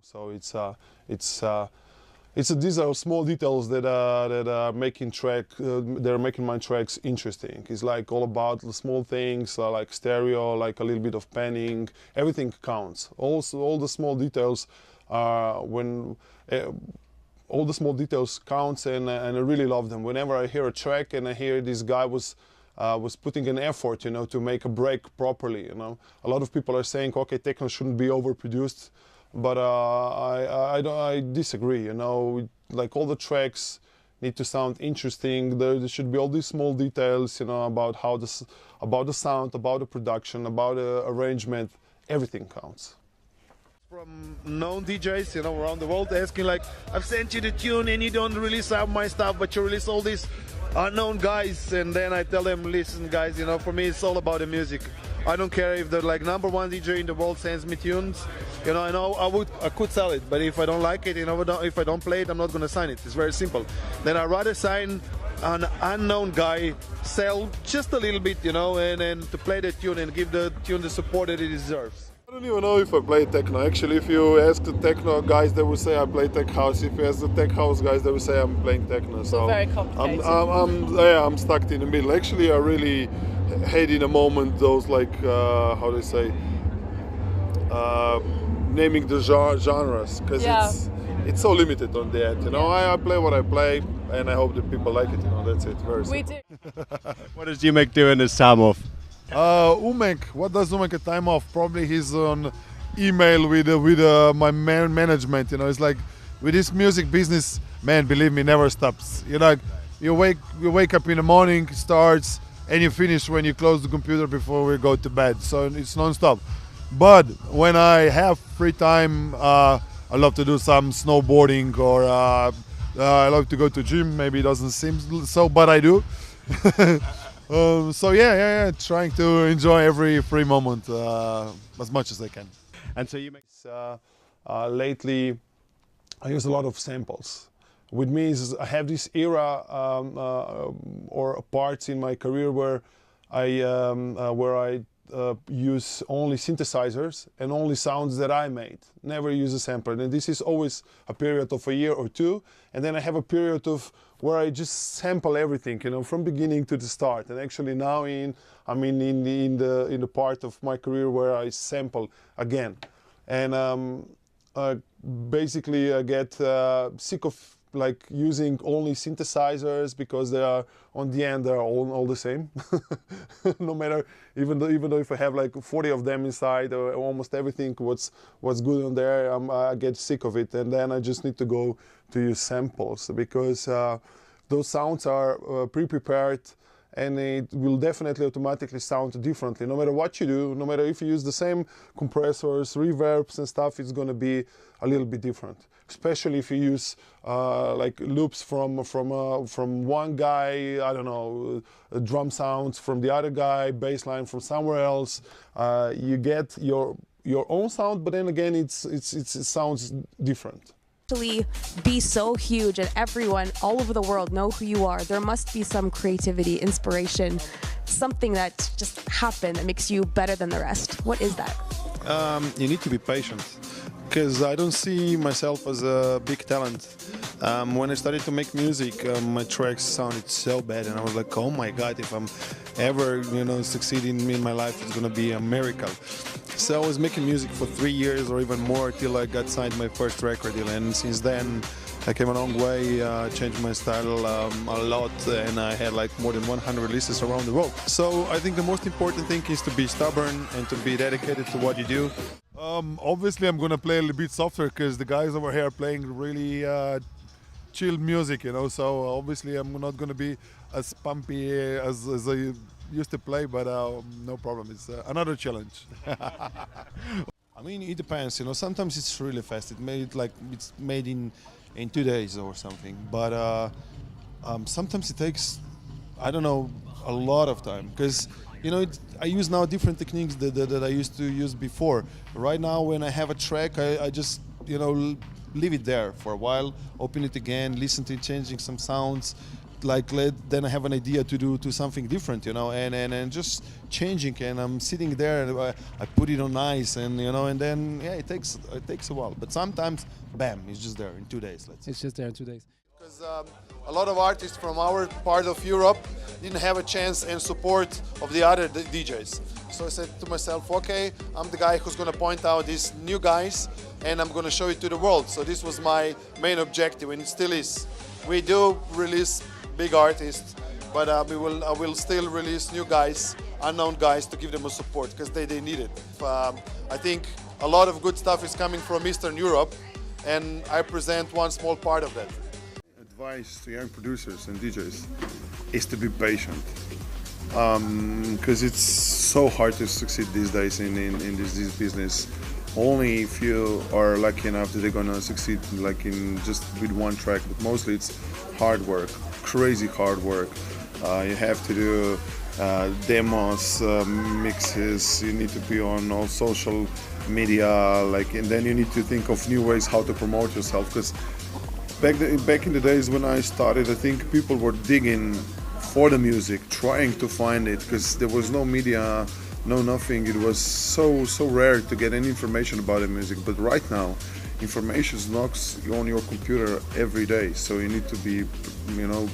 So these are small details that are making they're making my tracks interesting. It's like all about the small things, like stereo, like a little bit of panning. Everything counts. Also, all the small details when. All the small details counts, and I really love them. Whenever I hear a track and I hear this guy was putting an effort, to make a break properly. A lot of people are saying, okay, techno shouldn't be overproduced, but I disagree. Like all the tracks need to sound interesting. There should be all these small details, about about the sound, about the production, about the arrangement. Everything counts. From known DJs, around the world asking like, I've sent you the tune and you don't release out my stuff, but you release all these unknown guys. And then I tell them, listen guys, for me it's all about the music. I don't care if the #1 DJ in the world sends me tunes. I know I could sell it, but if I don't like it, if I don't play it, I'm not gonna sign it. It's very simple. Then I'd rather sign an unknown guy, sell just a little bit, and to play the tune and give the tune the support that it deserves. I don't even know if I play techno. Actually, if you ask the techno guys, they will say I play tech house. If you ask the tech house guys, they will say I'm playing techno. So very complicated. I'm stuck in the middle. Actually, I really hate in a moment those how they say, naming the genres, because it's so limited on that. I play what I play, and I hope that people like it. That's it. Very simple. We do. What does Umek do in his time off? Umek, what does Umek at time off? Probably he's on email with my management. It's like with this music business, man, believe me, never stops. You wake up in the morning, starts, and you finish when you close the computer before we go to bed. So it's non-stop. But when I have free time, I love to do some snowboarding, or I love to go to gym. Maybe it doesn't seem so, but I do. So trying to enjoy every free moment as much as I can. And so you make lately, I use a lot of samples. With me, I have this era or parts in my career where I use only synthesizers and only sounds that I made. Never use a sampler. And this is always a period of a year or two. And then I have a period of where I just sample everything, from beginning to the start. And actually now I'm in the part of my career where I sample again. And basically I get sick of using only synthesizers, because they are on the end they're all the same. No matter, even though if I have 40 of them inside, or almost everything what's good on there, I get sick of it, and then I just need to go to use samples, because those sounds are pre-prepared, and it will definitely automatically sound differently. No matter what you do, no matter if you use the same compressors, reverbs and stuff, it's going to be a little bit different. Especially if you use loops from one guy, I don't know, drum sounds from the other guy, bass line from somewhere else. You get your own sound, but then again, it sounds different. Be so huge and everyone all over the world know who you are. There must be some creativity, inspiration, something that just happened that makes you better than the rest. What is that? You need to be patient, because I don't see myself as a big talent. When I started to make music, my tracks sounded so bad, and I was like, oh my god, if I'm ever succeeding in my life, it's gonna be a miracle. So I was making music for 3 years or even more till I got signed my first record deal, and since then I came a long way, changed my style a lot, and I had more than 100 releases around the world. So I think the most important thing is to be stubborn and to be dedicated to what you do. Obviously I'm gonna play a little bit softer, because the guys over here are playing really chilled music, so obviously I'm not gonna be as pumpy as I used to play, but no problem, it's another challenge. I mean, it depends, sometimes it's really fast. It's made in 2 days or something, but sometimes it takes, I don't know, a lot of time, because I use now different techniques that I used to use before. Right now, when I have a track, I just leave it there for a while, open it again, listen to it, changing some sounds, then I have an idea to do something different, you know, and just changing, and I'm sitting there and I put it on ice, and you know, and then yeah, it takes a while, but sometimes bam, it's just there in 2 days. Let's say. It's just there in 2 days. Because a lot of artists from our part of Europe didn't have a chance and support of the other DJs. So I said to myself, okay, I'm the guy who's going to point out these new guys, and I'm going to show it to the world. So this was my main objective, and it still is. We do release big artists, but I will still release new guys, unknown guys, to give them a support, because they need it. I think a lot of good stuff is coming from Eastern Europe, and I present one small part of that. Advice to young producers and DJs is to be patient, because it's so hard to succeed these days in this business. Only if you are lucky enough that they're gonna succeed, like in just with one track, but mostly it's hard work, crazy hard work. You have to do demos, mixes, you need to be on all social media, like, and then you need to think of new ways how to promote yourself, because back in the days when I started, I think people were digging for the music, trying to find it, because there was no media, no nothing. It was so rare to get any information about the music. But right now, information knocks on your computer every day. So you need to be, you know,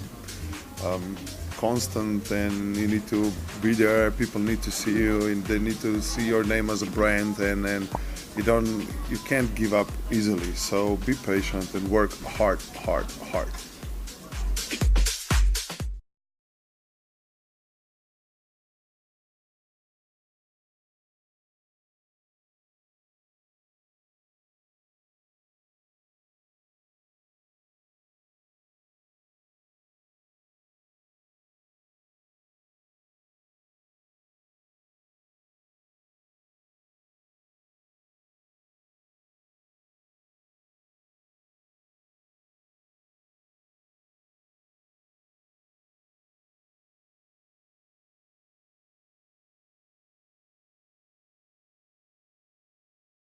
constant, and you need to be there. People need to see you, and they need to see your name as a brand, and you can't give up easily. So be patient and work hard.